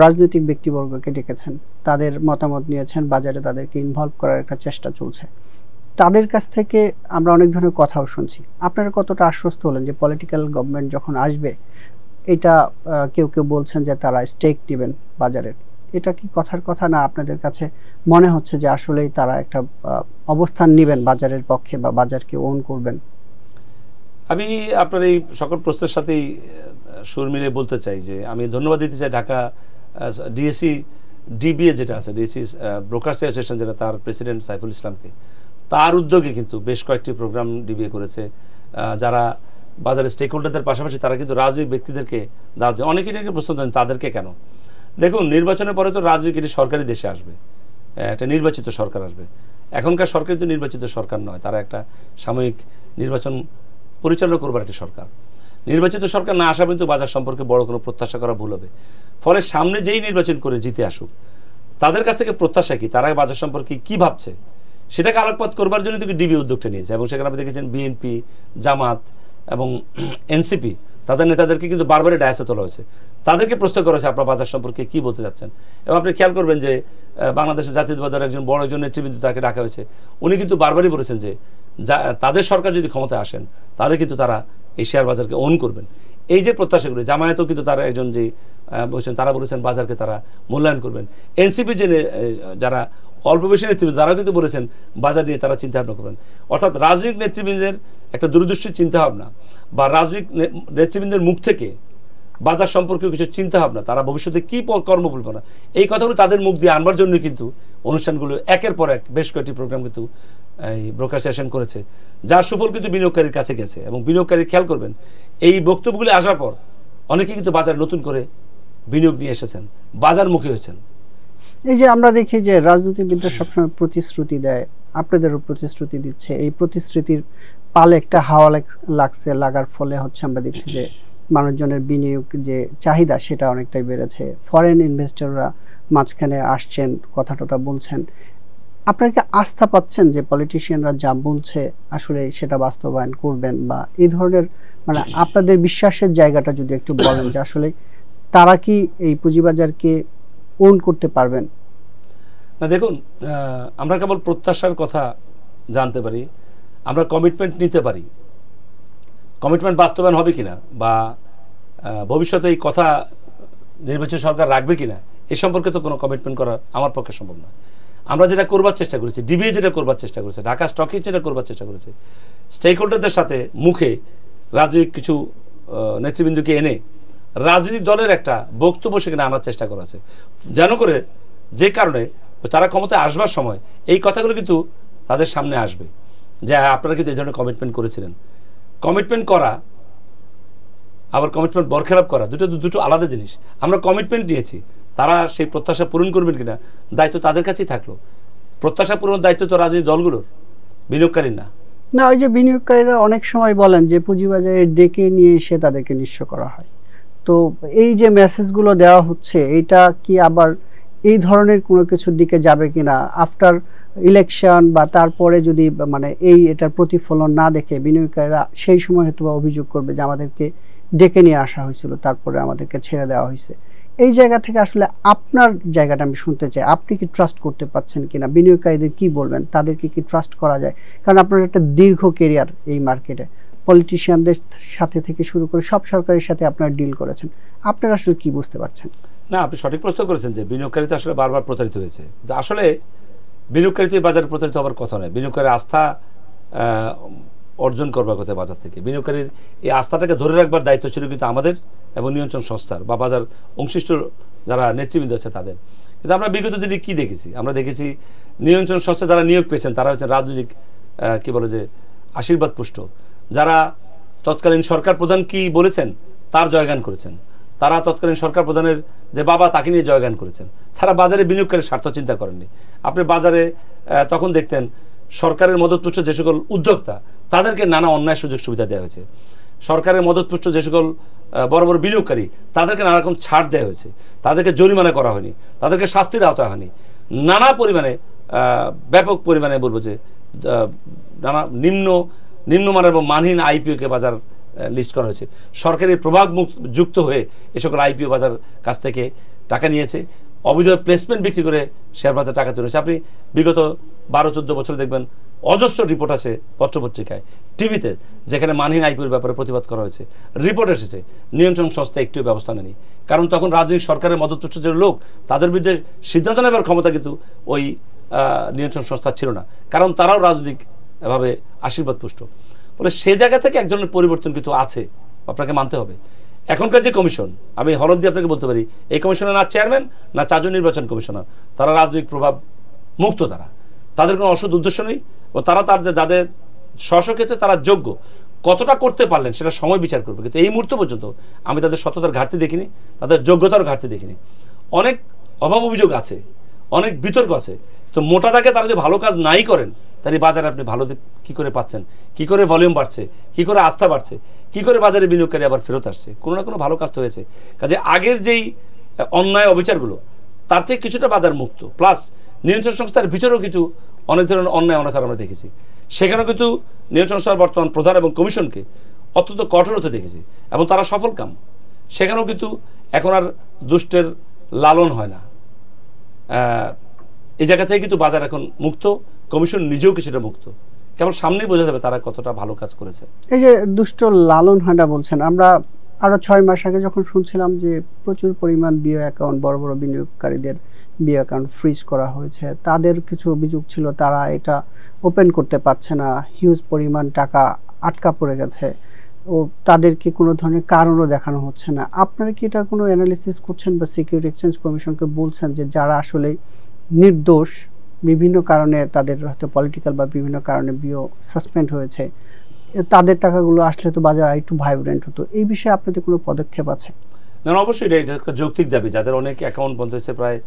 রাজনৈতিক ব্যক্তিবর্গকে ডেকেছেন, তাদের মতামত নিয়েছেন, বাজারে তাদেরকে ইনভলভ করার একটা চেষ্টা চলছে। তাদের কাছ থেকে আমরা অনেক ধরনের কথাও শুনছি। আপনারা কতটা আশ্বস্ত হলেন যে পলিটিক্যাল গভর্নমেন্ট যখন আসবে, এটা কেউ কেউ বলছেন যে তারা স্টেক নেবেন বাজারের, এটা কি কথার কথা না? আপনাদের কাছে মনে হচ্ছে যে আসলেই তারা একটা অবস্থান নেবেন বাজারের পক্ষে বা বাজারকে ওন করবেন? আমি আপনার এই সকল প্রশ্নের সাথেই সুর মিলিয়ে বলতে চাই যে আমি ধন্যবাদ দিতে চাই ঢাকা ডিএসসি ডিবিএ যেটা আছে, ডিসি ব্রোকার্স অ্যাসোসিয়েশন, যেটা তার প্রেসিডেন্ট সাইফুল ইসলামকে, তার উদ্যোগে কিন্তু বেশ কয়েকটি প্রোগ্রাম ডিবিএ করেছে। যারা বাজারে স্টেক হোল্ডারদের পাশাপাশি তারা কিন্তু রাজনৈতিক ব্যক্তিদেরকে দাওয়াত দেয়। অনেকেই এটাকে প্রশ্ন দেন তাদেরকে কেন। দেখুন, নির্বাচনের পরে তো রাজনৈতিক একটি সরকারি দেশে আসবে, একটা নির্বাচিত সরকার আসবে। এখনকার সরকার তো নির্বাচিত সরকার নয়, তারা একটা সাময়িক নির্বাচন পরিচালনা করবার একটি সরকার। নির্বাচিত সরকার না আসা পর্যন্ত বাজার সম্পর্কে বড় কোনো প্রত্যাশা করা ভুল হবে। ফলে সামনে যেই নির্বাচন করে জিতে আসুক, তাদের কাছ থেকে প্রত্যাশা কি, তারা বাজার সম্পর্কে কি ভাবছে, সেটাকে আলোকপাত করবার জন্য কিন্তু ডিবি উদ্যোগটা নিয়েছে। এবং সেখানে আপনি দেখেছেন বিএনপি, জামাত এবং এনসিপি তাদের নেতাদেরকে কিন্তু বারবারই ডায়াসে তোলা হয়েছে, তাদেরকে প্রশ্ন করা হয়েছে আপনার বাজার সম্পর্কে কি বলতে যাচ্ছেন। এবং আপনি খেয়াল করবেন যে বাংলাদেশের জাতীয়তাবাদের একজন বড় একজন নেতৃবৃন্দ তাকে ডাকা হয়েছে, উনি কিন্তু বারবারই বলেছেন যে তাদের সরকার যদি ক্ষমতায় আসেন তাহলে কিন্তু তারা এই শেয়ার বাজারকে ওন করবেন। এই যে প্রত্যাশাগুলি, জামায়াতেও কিন্তু তারা একজন যে বলছেন, তারা বলেছেন বাজারকে তারা মূল্যায়ন করবেন। এনসিপি যে যারা অল্প বেশি নেতৃবৃন্দ, তারাও কিন্তু বলেছেন বাজার নিয়ে তারা চিন্তা ভাবনা করবেন। অর্থাৎ রাজনৈতিক নেতৃবৃন্দের একটা দূরদৃষ্টি চিন্তাভাবনা বা রাজনৈতিক নেতৃবৃন্দের মুখ থেকে বাজার সম্পর্কে কিছু চিন্তাভাবনা, তারা ভবিষ্যতে কী কর্মপরিকল্পনা, এই কথাগুলো তাদের মুখ দিয়ে আনবার জন্য কিন্তু অনুষ্ঠানগুলো একের পর এক বেশ কয়েকটি প্রোগ্রাম কিন্তু এই ব্রোকার সেশন করেছে, যার সুফল কিন্তু বিনিয়োগকারীর কাছে গেছে। এবং বিনিয়োগকারী খেয়াল করবেন, এই বক্তব্যগুলি আসার পর অনেকে কিন্তু বাজার নতুন করে বিনিয়োগ নিয়ে এসেছেন, বাজারমুখী হয়েছেন। এই যে আমরা দেখি যে রাজনীতিবিদরা সবসময় প্রতিশ্রুতি দেয়, আপনাদেরও প্রতিশ্রুতি দিচ্ছে, এই প্রতিশ্রুতির পালে একটা হাওয়া লাগছে, লাগার ফলে হচ্ছে আমরা দেখছি যে মানুষজনের বিনিয়োগ যে চাহিদা সেটা অনেকটাই বেড়েছে, ফরেন ইনভেস্টররা মাঝখানে আসছেন, কথা টথা বলছেন। আপনারা কি আস্থা পাচ্ছেন যে পলিটিশিয়ানরা যা বলছে আসলে সেটা বাস্তবায়ন করবেন, বা এই ধরনের মানে আপনাদের বিশ্বাসের জায়গাটা যদি একটু বলেন যে আসলে তারা কি এই পুঁজিবাজারকে ওন করতে পারবেন? না, দেখুন, আমরা কেবল প্রত্যাশার কথা জানতে পারি, আমরা কমিটমেন্ট নিতে পারি। কমিটমেন্ট বাস্তবায়ন হবে কিনা বা ভবিষ্যতে এই কথা নির্বাচিত সরকার রাখবে কিনা, এ সম্পর্কে তো কোনো কমিটমেন্ট করা আমার পক্ষে সম্ভব নয়। আমরা যেটা করবার চেষ্টা করেছি, ডিবিএ যেটা করবার চেষ্টা করেছে, ঢাকা স্টক এক্সচেঞ্জ যেটা করবার চেষ্টা করেছে, স্টেক হোল্ডারদের সাথে মুখে রাজনৈতিক কিছু নেতৃবৃন্দকে এনে রাজনৈতিক দলের একটা বক্তব্য সেখানে আনার চেষ্টা করা আছে, যেন করে যে কারণে তারা ক্ষমতায় আসবার সময় এই কথাগুলো কিন্তু তাদের সামনে আসবে যে আপনারা কিন্তু এই ধরনের কমিটমেন্ট করেছিলেন। কমিটমেন্ট করা আবার কমিটমেন্ট বরখেলাপ করা দুটো আলাদা জিনিস। আমরা কমিটমেন্ট নিয়েছি, তারা সেই প্রত্যাশা পূরণ করবেন কিনা দায়িত্ব তাদের কাছেই থাকলো। প্রত্যাশা পূরণের দায়িত্ব তো রাজনৈতিক দলগুলোর, বিনিয়োগকারীর না। না, ওই যে বিনিয়োগকারীরা অনেক সময় বলেন যে পুঁজিবাজারে ডেকে নিয়ে এসে তাদেরকে নিঃস্ব করা হয়। তো এই যে মেসেজগুলো দেওয়া হচ্ছে, এটা কি আবার এই ধরনের কোনো কিছুর দিকে যাবে কিনা আফটার ইলেকশন, বা তারপরে যদি মানে এটার প্রতিফলন না দেখে বিনিয়োগকারীরা সেই সময় হয়তো অভিযোগ করবে যে আমাদেরকে ডেকে নিয়ে আসা হয়েছিল, তারপরে আমাদেরকে ছেড়ে দেওয়া হয়েছে। এই জায়গা থেকে আসলে আপনার জায়গাটা আমি শুনতে চাই, আপনি কি ট্রাস্ট করতে পারছেন কিনা? বিনিয়োগকারীদের কি বলবেন, তাদেরকে কি ট্রাস্ট করা যায়? কারণ আপনার একটা দীর্ঘ কেরিয়ার এই মার্কেটে, পলিটিশিয়ানদের সাথে থেকে শুরু করে সব সরকারের সাথে আপনারা ডিল করেছেন, আপনারা আসলে কি বুঝতে পারছেন? না, আপনি সঠিক প্রশ্ন করেছেন যে বিনিয়োগকারীতে আসলে বারবার প্রতারিত হয়েছে। আসলে বিনিয়োগকারীতে বাজারে প্রতারিত হওয়ার কথা নয়, বিনিয়োগকারীর আস্থা অর্জন করবার কথা বাজার থেকে। বিনিয়োগকারীর এই আস্থাটাকে ধরে রাখবার দায়িত্ব ছিল কিন্তু আমাদের এবং নিয়ন্ত্রণ সংস্থার বা বাজার সংশ্লিষ্ট যারা নেতৃবৃন্দ আছে তাদের। কিন্তু আমরা বিগত দিনে কি দেখেছি, আমরা দেখেছি নিয়ন্ত্রণ সংস্থা যারা নিয়োগ পেয়েছেন তারা হচ্ছে রাজনৈতিক কি বলে যে আশীর্বাদ পুষ্ট, যারা তৎকালীন সরকার প্রধান কি বলেছেন তার জয়গান করেছেন, তারা তৎকালীন সরকার প্রধানের যে বাবা তাকে নিয়ে জয়গান করেছেন, তারা বাজারে বিনিয়োগকারীর স্বার্থ চিন্তা করেননি। আপনি বাজারে তখন দেখতেন সরকারের মদতপুষ্ট যে সকল উদ্যোক্তা তাদেরকে নানা অন্যায় সুযোগ সুবিধা দেওয়া হয়েছে, সরকারের মদতপুষ্ট যে সকল বড় বড় বিনিয়োগকারী তাদেরকে নানা রকম ছাড় দেওয়া হয়েছে, তাদেরকে জরিমানা করা হয়নি, তাদেরকে শাস্তির আওতা হয়নি, নানা পরিমাণে ব্যাপক পরিমাণে বলবো যে নানা নিম্নমানের এবং মানহীন আইপিওকে বাজার লিস্ট করা হয়েছে। সরকারি প্রভাব যুক্ত হয়ে এ সকল আইপিও বাজার কাছ থেকে টাকা নিয়েছে, অবৈধ প্লেসমেন্ট বিক্রি করে শেয়ার বাজার টাকা তুলেছে। আপনি বিগত 12-14 বছর দেখবেন অজস্র রিপোর্ট আছে পত্রপত্রিকায়, টিভিতে, যেখানে মানহীন আইপিওর ব্যাপারে প্রতিবাদ করা হয়েছে, রিপোর্ট এসেছে। নিয়ন্ত্রণ সংস্থা একটু ব্যবস্থা নেয়নি, কারণ তখন রাজনৈতিক সরকারের মদতপুষ্ট যে লোক তাদের বিরুদ্ধে সিদ্ধান্ত নেবার ক্ষমতা কিন্তু ওই নিয়ন্ত্রণ সংস্থা ছিল না, কারণ তারাও রাজনৈতিকভাবে আশীর্বাদ পুষ্ট। ফলে সে জায়গা থেকে একজনের পরিবর্তন কিন্তু আছে, আপনাকে মানতে হবে। এখনকার যে কমিশন, আমি হলফ দিয়ে আপনাকে বলতে পারি, এই কমিশনের না চেয়ারম্যান না 4 জন নির্বাচন কমিশনার, তারা রাজনৈতিক প্রভাব মুক্ত, তাদের কোনো অসৎ উদ্দেশ্য নেই, ও তারা যাদের স্বক্ষেত্রে তারা যোগ্য কতটা করতে পারলেন সেটা সময় বিচার করবে। কিন্তু এই মুহূর্ত পর্যন্ত আমি তাদের সততার ঘাটতি দেখিনি, তাদের যোগ্যতার ঘাটতি দেখিনি। অনেক অভাব অভিযোগ আছে, অনেক বিতর্ক আছে। তো মোটা দাগে তারা যে ভালো কাজ নাই করেন, তাই বাজারে আপনি ভালো কি করে পাচ্ছেন, কি করে ভলিউম বাড়ছে, কি করে আস্থা বাড়ছে, কি করে বাজারে বিনিয়োগকারী আবার ফেরত আসছে, কোনো না কোনো ভালো কাজ তো হয়েছে। কাজে আগের যেই অন্যায় অবিচারগুলো তার থেকে কিছুটা বাজার মুক্ত, প্লাস নিয়ন্ত্রণ সংস্থার ভিতরেও কিছু অনেক ধরনের অন্যায় অনাচার আমরা দেখেছি। সেখানেও কিন্তু নিয়ন্ত্রণ সংস্থার বর্তমান প্রধান এবং কমিশনকে অত্যন্ত কঠোর হতে দেখেছি এবং তারা সফল কাম। সেখানেও কিন্তু এখন আর দুষ্টের লালন হয় না। এই জায়গা থেকে কিন্তু বাজার এখন মুক্ত, কমিশন নিজেও কিছুটা মুক্ত। কেবল সামনেই বোঝা যাবে তারা কতটা ভালো কাজ করেছে। এই যে দুষ্ট লালন হয় না বলছেন, আমরা আরো 6 মাস আগে যখন শুনছিলাম যে প্রচুর পরিমাণ বিও অ্যাকাউন্ট, বড় বড় বিনিয়োগকারীদের বিও অ্যাকাউন্ট ফ্রিজ করা হয়েছে, তাদের কিছু অভিযোগ ছিল তারা এটা ওপেন করতে পারছে না, হিউজ পরিমাণ টাকা আটকা পড়ে গেছে, ও তাদেরকে কোনো ধরনের কারণও দেখানো হচ্ছে না। আপনারা কি এটার কোনো অ্যানালিসিস করছেন বা সিকিউরিটি এক্সচেঞ্জ কমিশনকে বলছেন যে যারা আসলে নির্দোষ, বিভিন্ন কারণে তাদের হয়তো পলিটিক্যাল বা বিভিন্ন কারণে বিও সাসপেন্ড হয়েছে, তাদের টাকাগুলো আসলে তো বাজার একটু ভাইব্রেন্ট হতো, এই বিষয়ে আপনাদের কোনো পদক্ষেপ আছে? না, অবশ্যই এটা একটা যৌক্তিক দাবি। যাদের অনেক অ্যাকাউন্ট বন্ধ হয়েছে, প্রায়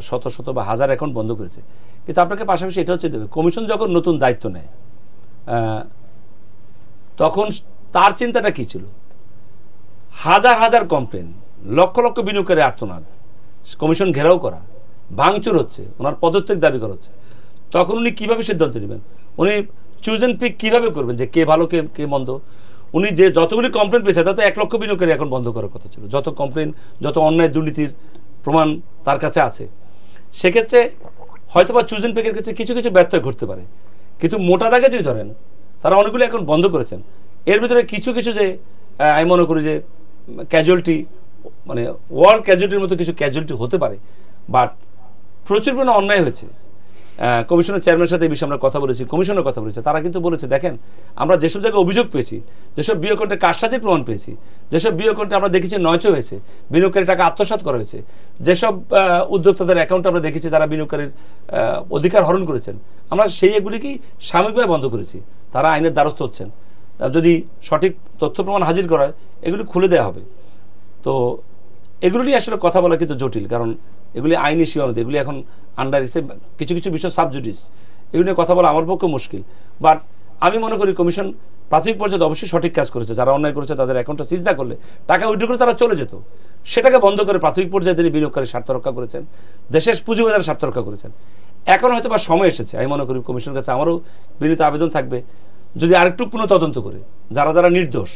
শত শত বা হাজার অ্যাকাউন্ট বন্ধ করেছে, কিন্তু আপনাকে পাশাপাশি এটা হচ্ছে দেবে, কমিশন যখন নতুন দায়িত্ব নেয় তখন তার চিন্তাটা কি ছিল? হাজার হাজার কমপ্লেন, লক্ষ লক্ষ বিনিয়োগকারী আর্তনাদ, কমিশন ঘেরাও করা, ভাঙচুর হচ্ছে, ওনার পদত্যাগ দাবি করা হচ্ছে। তখন উনি কিভাবে সিদ্ধান্ত নেবেন? উনি চুজ এন্ড পিক কিভাবে করবেন যে কে ভালো কে মন্দ? উনি যে যতগুলি কমপ্লেন পেয়েছে তাতে 1 লক্ষ বিনিয়োগকারী এখন বন্ধ করার কথা ছিল। যত কমপ্লেন, যত অন্যায় দুর্নীতির প্রমাণ তার কাছে আছে, সেক্ষেত্রে হয়তোবা চুজ এন্ড পিকের কাছে কিছু কিছু ব্যর্থ ঘটতে পারে। কিন্তু মোটা দাগে যদি ধরেন, তারা অনেকগুলো এখন বন্ধ করেছেন। এর ভিতরে কিছু কিছু যে আমি মনে করি যে ক্যাজুয়ালিটি, মানে ওয়ার ক্যাজুয়ালিটির মতো কিছু ক্যাজুয়ালিটি হতে পারে, বাট প্রচুর পরিমাণে অন্যায় হয়েছে। কমিশনের চেয়ারম্যানের সাথে এই বিষয়ে আমরা কথা বলেছি, কমিশনের কথা বলেছে, তারা কিন্তু বলেছে দেখেন আমরা যেসব জায়গায় অভিযোগ পেয়েছি, যেসব বিও অ্যাকাউন্টে কারসাজির প্রমাণ পেয়েছি, যেসব বিও অ্যাকাউন্টে আমরা দেখেছি নয়চ হয়েছে, বিনিয়োগকারী টাকা আত্মসাৎ করা হয়েছে, যেসব উদ্যোক্তাদের অ্যাকাউন্টে আমরা দেখেছি তারা বিনিয়োগকারীর অধিকার হরণ করেছেন, আমরা সেই এগুলিকেই সাময়িকভাবে বন্ধ করেছি। তারা আইনের দ্বারস্থ হচ্ছেন, যদি সঠিক তথ্য প্রমাণ হাজির করা হয় এগুলি খুলে দেওয়া হবে। তো এগুলো নিয়ে আসলে কথা বলা কিন্তু জটিল, কারণ এগুলি আইনি সীমাবদ্ধ, এগুলি এখন আন্ডার কিছু কিছু বিষয় সাবজুডিস, এগুলি নিয়ে কথা বলা আমার পক্ষে মুশকিল। বাট আমি মনে করি কমিশন প্রাথমিক পর্যায়ে অবশ্যই সঠিক কাজ করেছে। যারা অন্যায় করেছে তাদের অ্যাকাউন্টটা সিজ না করলে, টাকা উইথড্র করে তারা চলে যেত, সেটাকে বন্ধ করে প্রাথমিক পর্যায়ে তিনি বিনিয়োগকারীর স্বার্থ রক্ষা করেছেন, দেশের পুঁজিবাজারের স্বার্থ রক্ষা করেছেন। এখন হয়তো বা সময় এসেছে, আমি মনে করি কমিশনের কাছে আমারও বিনীত আবেদন থাকবে, যদি আরেকটু পুনঃ তদন্ত করে যারা যারা নির্দোষ,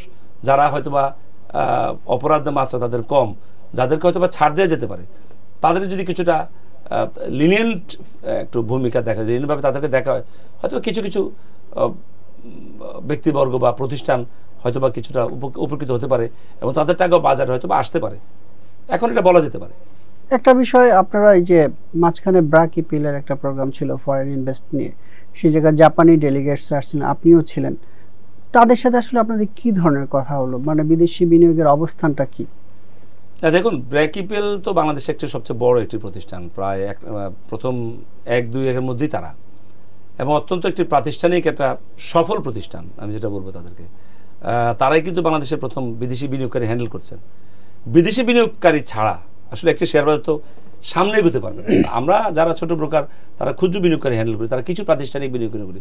যারা হয়তোবা অপরাধের মাত্রা তাদের কম, যাদেরকে হয়তোবা ছাড় দেওয়া যেতে পারে, তাদের যদি কিছুটা লিনিয়েন্ট একটু ভূমিকা দেখা যায়, লিনিয়েন্টভাবে তাদেরকে দেখা হয়, হয়তো কিছু কিছু ব্যক্তিবর্গ বা প্রতিষ্ঠান হয়তোবা কিছুটা উপকৃত হতে পারে এবং তাদের টাকা বাজারে হয়তোবা আসতে পারে। এখন এটা বলা যেতে পারে। একটা বিষয়, আপনারা এই যে মাঝখানে ব্র্যাকি পিলের একটা প্রোগ্রাম ছিল ফরেন ইনভেস্ট নিয়ে, সেই জায়গায় জাপানি ডেলিগেটস আসছিলেন, আপনিও ছিলেন, তাদের সাথে আসলে আপনাদের কি ধরনের কথা হলো, মানে বিদেশি বিনিয়োগের অবস্থানটা কি? দেখুন, ব্র্যাকিপেল তো বাংলাদেশের একটি সবচেয়ে বড় একটি প্রতিষ্ঠান, প্রায় প্রথম 1-2 এর মধ্যেই তারা, এবং অত্যন্ত একটি প্রাতিষ্ঠানিক একটা সফল প্রতিষ্ঠান আমি যেটা বলবো তাদেরকে। তারাই কিন্তু বাংলাদেশের প্রথম বিদেশি বিনিয়োগকারী হ্যান্ডেল করছেন। বিদেশি বিনিয়োগকারী ছাড়া আসলে একটি শেয়ার বাজার তো সামনে এগোতে পারবে না। আমরা যারা ছোট ব্রোকার, তারা ক্ষুদ্র বিনিয়োগকারী হ্যান্ডেল করি, তারা কিছু প্রাতিষ্ঠানিক বিনিয়োগকারী করি।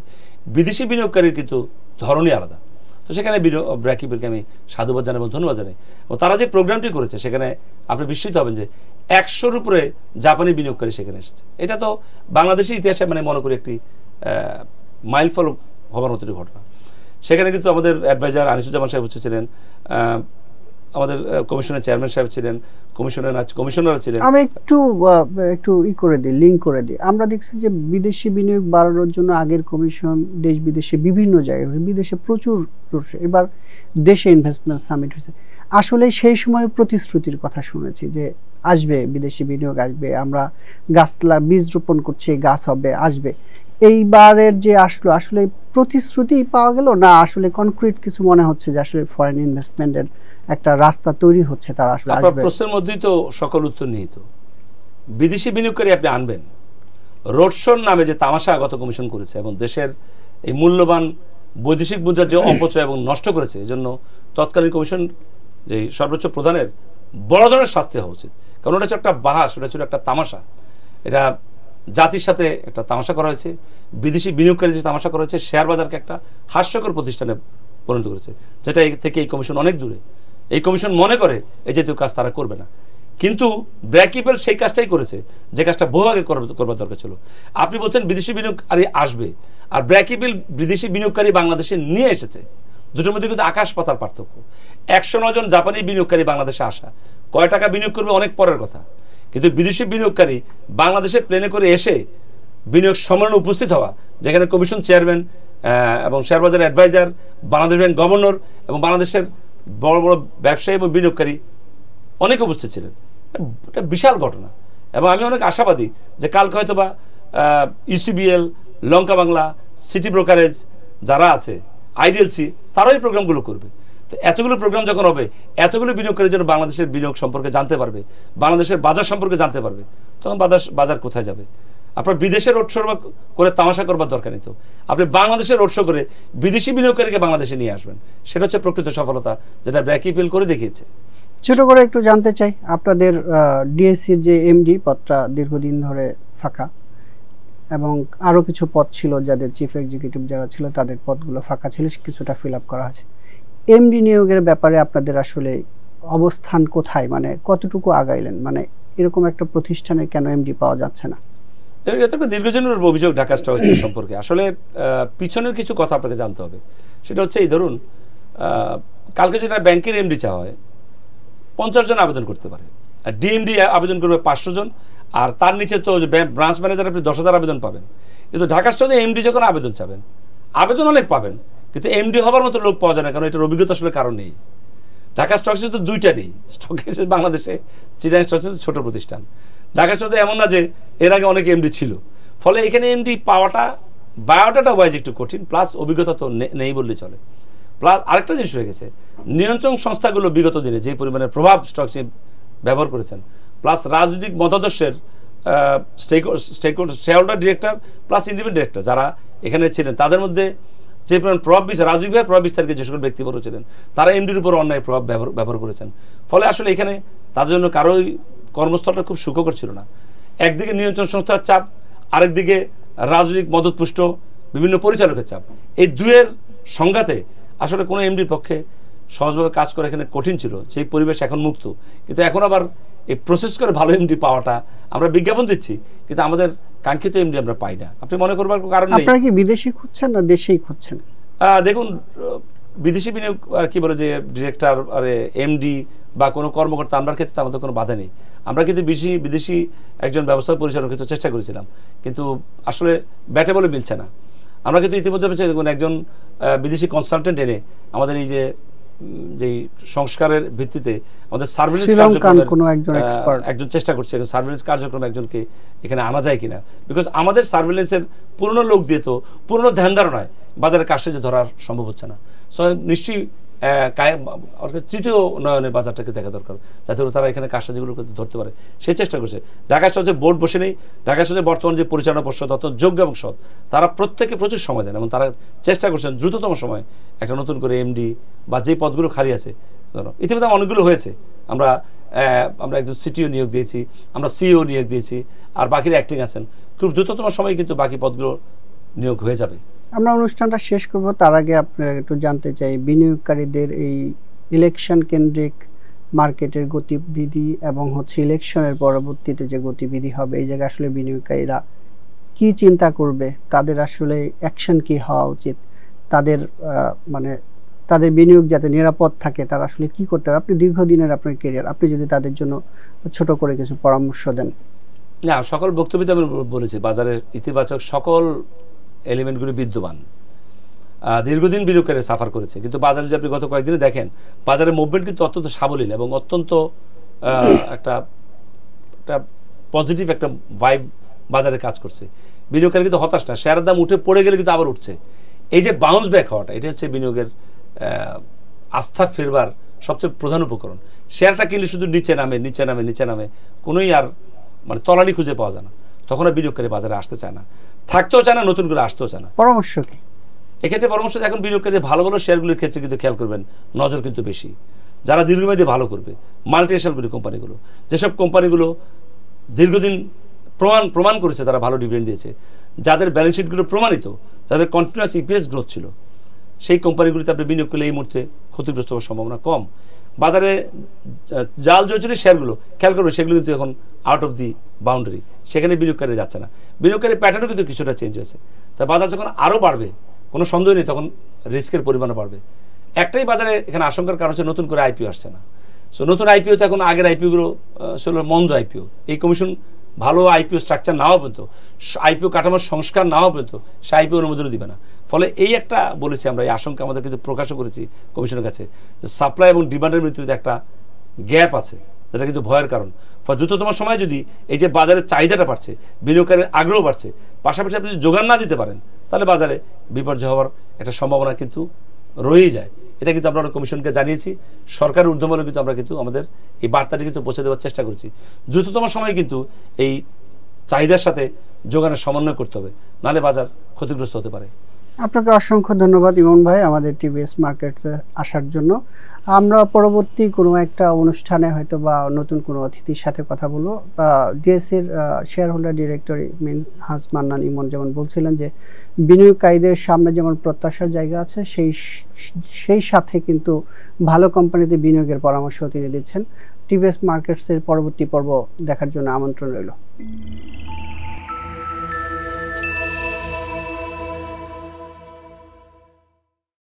বিদেশি বিনিয়োগকারীর কিন্তু ধরনই আলাদা। তো সেখানে ব্র্যাকিপেলকে আমি সাধুবাদ জানাই এবং ধন্যবাদ জানাই। এবং তারা যে প্রোগ্রামটি করেছে সেখানে আপনি বিস্মিত হবেন যে 100-র উপরে জাপানি বিনিয়োগকারী সেখানে এসেছে। এটা তো বাংলাদেশের ইতিহাসে মানে মনে করি একটি মাইলফলক হবার মতো ঘটনা। সেখানে কিন্তু আমাদের অ্যাডভাইজার আনিসুজ্জামান সাহেব ছিলেন, আমাদের কমিশনের চেয়ারম্যান সাহেব ছিলেন, কমিশনার ছিলেন। আমি একটু করে দিই, লিঙ্ক করে দিই। আমরা দেখছি যে বিদেশি বিনিয়োগ বাড়ানোর জন্য আগের কমিশন দেশ বিদেশে বিভিন্ন জায়গায়, বিদেশে প্রচুর, এবার দেশে ইনভেস্টমেন্ট সামিট হয়েছে। আসলে সেই সময় প্রতিশ্রুতির কথা শুনেছি যে আসবে বিদেশি বিনিয়োগ, আসবে, আমরা বীজ রোপণ করছি, গাছ হবে, আসবে। এইবারের যে আসলো, আসলে প্রতিশ্রুতি পাওয়া গেল না আসলে কনক্রিট কিছু মনে হচ্ছে যে আসলে ফরেন ইনভেস্টমেন্টের একটা রাস্তা তৈরি হচ্ছে তারা আসলে আপনার আসবে? প্রশ্নের মধ্যেই তো সকল উত্তর নিহিত। বিদেশি বিনিয়োগকারী আপনি আনবেন, রোড শোর নামে যে তামাশা গত কমিশন করেছে এবং দেশের এই মূল্যবান বৈদেশিক মুদ্রার যে অপচয় এবং নষ্ট করেছে, এজন্য তৎকালীন কমিশন যে সর্বোচ্চ প্রধানের বড় ধরনের শাস্তি হওয়া উচিত। কারণ ওটা ছিল একটা বাহাস, ওটা ছিল একটা তামাশা। এটা জাতির সাথে একটা তামাশা করা হয়েছে, বিদেশি বিনিয়োগকারী যে তামাশা করা হয়েছে, শেয়ার বাজারকে একটা হাস্যকর প্রতিষ্ঠানে পরিণত করেছে, যেটা থেকে এই কমিশন অনেক দূরে। এই কমিশন মনে করে এই জাতীয় কাজ তারা করবে না, কিন্তু ব্র্যাকিপেল সেই কাজটাই করেছে যে কাজটা বহু আগে করবার দরকার ছিল। আপনি বলছেন বিদেশি বিনিয়োগকারী আসবে, আর ব্র্যাকিপেল বিদেশি বিনিয়োগকারী বাংলাদেশে নিয়ে এসেছে, দুটোর মধ্যে কিন্তু আকাশ পাতাল পার্থক্য। 109 জন জাপানি বিনিয়োগকারী বাংলাদেশে আসা, কয় টাকা বিনিয়োগ করবে অনেক পরের কথা, কিন্তু বিদেশি বিনিয়োগকারী বাংলাদেশে প্লেনে করে এসে বিনিয়োগ সম্মেলনে উপস্থিত হওয়া, যেখানে কমিশন চেয়ারম্যান এবং শেয়ার বাজার অ্যাডভাইজার, বাংলাদেশ ব্যাংক গভর্নর এবং বাংলাদেশের বড় বড় ব্যবসায়ী এবং বিনিয়োগকারী অনেকে উপস্থিত ছিলেন। এটা বিশাল ঘটনা এবং আমি অনেক আশাবাদী যে কালকে হয়তো বা ইউসিবিএল, লঙ্কা বাংলা, সিটি ব্রোকারেজ যারা আছে, আইডিএলসি, তারাও এই প্রোগ্রামগুলো করবে। তো এতগুলো প্রোগ্রাম যখন হবে, এতগুলো বিনিয়োগকারীর জন্য বাংলাদেশের বিনিয়োগ সম্পর্কে জানতে পারবে, বাংলাদেশের বাজার সম্পর্কে জানতে পারবে, তখন বাজার কোথায় যাবে? আপনার বিদেশের রোড শো করে তামাশা করবার দরকার নেই তো, আপনি বাংলাদেশের রোড শো করে বিদেশি বিনিয়োগকারীকে বাংলাদেশে নিয়ে আসবেন, সেটা হচ্ছে প্রকৃত সফলতা, যেটা ব্র্যাকিপেল করে দেখিয়েছে। ছোট করে একটু জানতে চাই, আপনাদের ডিএসসির যে এমডি পদটা দীর্ঘদিন ধরে ফাঁকা, এবং আরো কিছু পদ ছিল যাদের চিফ এক্সিকিউটিভ যারা ছিল তাদের পদগুলো ফাঁকা ছিল, কিছুটা ফিল আপ করা আছে। এমডি নিয়োগের ব্যাপারে আপনাদের আসলে অবস্থান কোথায়, মানে কতটুকু আগাইলেন, মানে এরকম একটা প্রতিষ্ঠানে কেন এমডি পাওয়া যাচ্ছে না? এটা একটা দীর্ঘজনের অভিযোগ ঢাকা স্টক এক্সচেঞ্জ সম্পর্কে। আসলে পিছনের কিছু কথা আপনাকে জানতে হবে। সেটা হচ্ছে এই ধরুন, কালকে যেটা ব্যাংকের এমডি চাওয়া হয় 50 জন আবেদন করতে পারে, আর ডিএমডি আবেদন করবে 500 জন, আর তার নিচে তো ব্রাঞ্চ ম্যানেজার আপনি 10,000 আবেদন পাবেন। কিন্তু ঢাকা স্টকে এমডি যখন আবেদন চাবেন, আবেদন অনেক পাবেন, কিন্তু এমডি হবার মতো লোক পাওয়া যায় না, কারণ এটার অভিজ্ঞতা আসলে কারণ নেই। ঢাকা স্টক এক্সচেঞ্জ তো দুইটা নেই, স্টক এক্সচেঞ্জ বাংলাদেশে, চিটাগাং স্টক এক্সচেঞ্জ ছোট প্রতিষ্ঠান। ঢাকা স্টকে এমন না যে এর আগে অনেক এমডি ছিল, ফলে এখানে এমডি পাওয়াটা বায়োডাটা ওয়াইজ একটু কঠিন, প্লাস অভিজ্ঞতা তো নেই বললেই চলে। প্লাস আরেকটা জিনিস হয়ে গেছে, নিয়ন্ত্রণ সংস্থাগুলো বিগত দিনে যে পরিমাণে প্রভাব স্টক এক্সচেঞ্জ ব্যবহার করেছেন, প্লাস রাজনৈতিক মতাদর্শের share holder director plus independent director যারা এখানে ছিলেন, তাদের মধ্যে যে পরিমাণ প্রভাব বিস্তার, রাজনৈতিকভাবে প্রভাব বিস্তারকে যে সকল ব্যক্তিবর্গ ছিলেন, তারা এমডির উপর অন্যায় প্রভাব ব্যবহার করেছেন। ফলে আসলে এখানে তাদের জন্য কারোই কর্মস্থলটা খুব সুখকর ছিল না। একদিকে নিয়ন্ত্রণ সংস্থার চাপ, আরেকদিকে রাজনৈতিক মদতপুষ্ট বিভিন্ন পরিচালকের চাপ, এই দুয়ের সংঘাতে আসলে কোনো এমডির পক্ষে সহজভাবে কাজ করা এখানে কঠিন ছিল। সেই পরিবেশ এখন মুক্ত, কিন্তু এখন আবার এই প্রসেস করে ভালো এমডি পাওয়াটা, আমরা বিজ্ঞাপন দিচ্ছি কিন্তু আমাদের কাঙ্ক্ষিত এমডি আমরা পাই না। আপনি মনে করবার কারণ নেই। আপনারা কি বিদেশি খুঁজছেন না দেশেই খুঁজছেন? দেখুন, বিদেশি বিনিয়োগ কি বলে যে ডিরেক্টর এমডি বা কোনো কর্মকর্তা আনবার ক্ষেত্রে আমাদের কোনো বাধা নেই। আমরা কিন্তু বিদেশি একজন ব্যবস্থাপক পরিচালক ক্ষেত্রে চেষ্টা করেছিলাম, কিন্তু আসলে ব্যাটে বলে মিলছে না। আমরা কিন্তু ইতিমধ্যে একজন বিদেশি কনসালটেন্ট এনে আমাদের এই যে সংস্কারের ভিত্তিতে আমাদের সার্ভিলেন্স একজন চেষ্টা করছে, সার্ভিলেন্স কার্যক্রম একজনকে এখানে আনা যায় কিনা, বিকজ আমাদের সার্ভিলেন্সের পুরনো লোক দিয়ে তো পুরনো ধ্যান ধারণায় বাজারের কাজটা ধরার সম্ভব হচ্ছে না। সো নিশ্চয়ই তৃতীয় নয়নের বাজারটাকে দেখা দরকার, যাতে তারা এখানে কাজগুলো ধরতে পারে, সে চেষ্টা করছে। ঢাকা স্টক এক্সচেঞ্জ বোর্ড বসে নেই, ঢাকা স্টক এক্সচেঞ্জ বর্তমান যে পরিচালনা পর্ষদ অত্যন্ত যোগ্য এবং সৎ, তারা প্রত্যেকে প্রচুর সময় দেন এবং তারা চেষ্টা করছেন দ্রুততম সময় একটা নতুন করে এমডি বা যে পদগুলো খালি আছে, ইতিমধ্যে অনেকগুলো হয়েছে। আমরা একজন সিটিও নিয়োগ দিয়েছি, আমরা সিইও নিয়োগ দিয়েছি, আর বাকিরা অ্যাক্টিং আছেন। খুব দ্রুততম সময় কিন্তু বাকি পদগুলো নিয়োগ হয়ে যাবে। আমরা অনুষ্ঠানটা শেষ করব, তার আগে আপনারা একটু জানতে চাই বিনিয়োগকারীদের এই ইলেকশন কেন্দ্রিক মার্কেটের গতিবিধি এবং ইলেকশনের পরবর্তীতে যে গতিবিধি হবে, এই জায়গায় আসলে বিনিয়োগকারীরা কি চিন্তা করবে, তাদের আসলে অ্যাকশন কি হওয়া উচিত, তাদের তাদের বিনিয়োগ যাতে নিরাপদ থাকে, তারা আসলে কি করতে হবে? আপনি দীর্ঘদিনের আপনার ক্যারিয়ার, আপনি যদি তাদের জন্য ছোট করে কিছু পরামর্শ দেন। না, সকল বক্তব্যতে আমি বলেছি বাজারের ইতিবাচক সকল এলিমেন্টগুলি বিদ্যমান। দীর্ঘদিন বিনিয়োগকারী সাফার করেছে, কিন্তু বাজারে যদি আপনি গত কয়েকদিনে দেখেন, বাজারের মুভমেন্ট কিন্তু অত্যন্ত সাবলীল এবং অত্যন্ত একটা পজিটিভ একটা ভাইব বাজারে কাজ করছে। বিনিয়োগকারী কিন্তু হতাশ না, শেয়ারের দাম উঠে পড়ে গেলে কিন্তু আবার উঠছে। এই যে বাউন্স ব্যাক হওয়াটা, এটা হচ্ছে বিনিয়োগের আস্থা ফেরবার সবচেয়ে প্রধান উপকরণ। শেয়ারটা কিনলে শুধু নিচে নামে নিচে নামে নিচে নামে, কোনোই আর মানে তলানি খুঁজে পাওয়া যায় না, তখন আর বিনিয়োগকারী বাজারে আসতে চায় না, থাকতেও চায় না, নতুন করে আসতেও চায় না। পরামর্শ কি এক্ষেত্রে পরামর্শ, এখন বিনিয়োগকারী ভালো ভালো শেয়ারগুলোর ক্ষেত্রে কিন্তু খেয়াল করবেন, নজর কিন্তু বেশি, যারা দীর্ঘমেয়াদী ভালো করবে, মাল্টিনেশনাল কোম্পানিগুলো, যেসব কোম্পানিগুলো দীর্ঘদিন প্রমাণ করেছে তারা ভালো ডিভিডেন্ড দিয়েছে, যাদের ব্যালেন্স শিটগুলো প্রমাণিত, যাদের কন্টিনিউয়াস ইপিএস গ্রোথ ছিল, সেই কোম্পানিগুলিতে আপনি বিনিয়োগ করলে এই মুহূর্তে ক্ষতিগ্রস্ত হওয়ার সম্ভাবনা কম। বাজারে জাল জয়চুরি শেয়ারগুলো খেয়াল করবে, সেগুলো কিন্তু এখন আউট অফ দি বাউন্ডারি, সেখানে বিনিয়োগকারী যাচ্ছে না। বিনিয়োগকারী প্যাটার্নও কিন্তু কিছুটা চেঞ্জ হয়েছে। তাই বাজার যখন আরও বাড়বে, কোনো সন্দেহ নেই তখন রিস্কের পরিমাণও বাড়বে। একটাই বাজারে এখানে আশঙ্কার কারণ হচ্ছে নতুন করে আইপিও আসছে না। সো নতুন আইপিও তো এখন আগের আইপিওগুলো ছিল মন্দ আইপিও। এই কমিশন ভালো আইপিও স্ট্রাকচার নাও পর্যন্ত, আইপিও কাঠামোর সংস্কার নাও পর্যন্ত সে আইপিও অনুমোদন দিবে না। ফলে এই একটা বলেছি আমরা, এই আশঙ্কা আমাদের কিন্তু প্রকাশও করেছি কমিশনের কাছে, যে সাপ্লাই এবং ডিমান্ডের মধ্যে একটা গ্যাপ আছে, যেটা কিন্তু ভয়ের কারণ। ফলে দ্রুততম সময় যদি এই যে বাজারের চাহিদাটা বাড়ছে, বিনিয়োগকারীর আগ্রহ বাড়ছে, পাশাপাশি আপনি যদি যোগান না দিতে পারেন, তাহলে বাজারে বিপর্যয় হওয়ার একটা সম্ভাবনা কিন্তু রয়েই যায়। এটা কিন্তু আমরা কমিশনকে জানিয়েছি, সরকারের উদ্যমে কিন্তু আমরা কিন্তু আমাদের এই বার্তাটি কিন্তু পৌঁছে দেওয়ার চেষ্টা করছি। দ্রুততম সময়ে কিন্তু এই চাহিদার সাথে যোগানের সমন্বয় করতে হবে, নাহলে বাজার ক্ষতিগ্রস্ত হতে পারে। আপনাকে অসংখ্য ধন্যবাদ ইমন ভাই আমাদের টিভিএস মার্কেটসে আসার জন্য। আমরা পরবর্তী কোনো একটা অনুষ্ঠানে হয়তো বা নতুন কোনো অতিথির সাথে কথা বলবো। ডিএসসির share holder director Minhaj Mannan Emon যেমন বলছিলেন যে বিনিয়োগকারীদের সামনে যেমন প্রত্যাশার জায়গা আছে, সেই সাথে কিন্তু ভালো কোম্পানিতে বিনিয়োগের পরামর্শ তিনি দিচ্ছেন। টিভিএস মার্কেটসের পরবর্তী পর্ব দেখার জন্য আমন্ত্রণ রইল।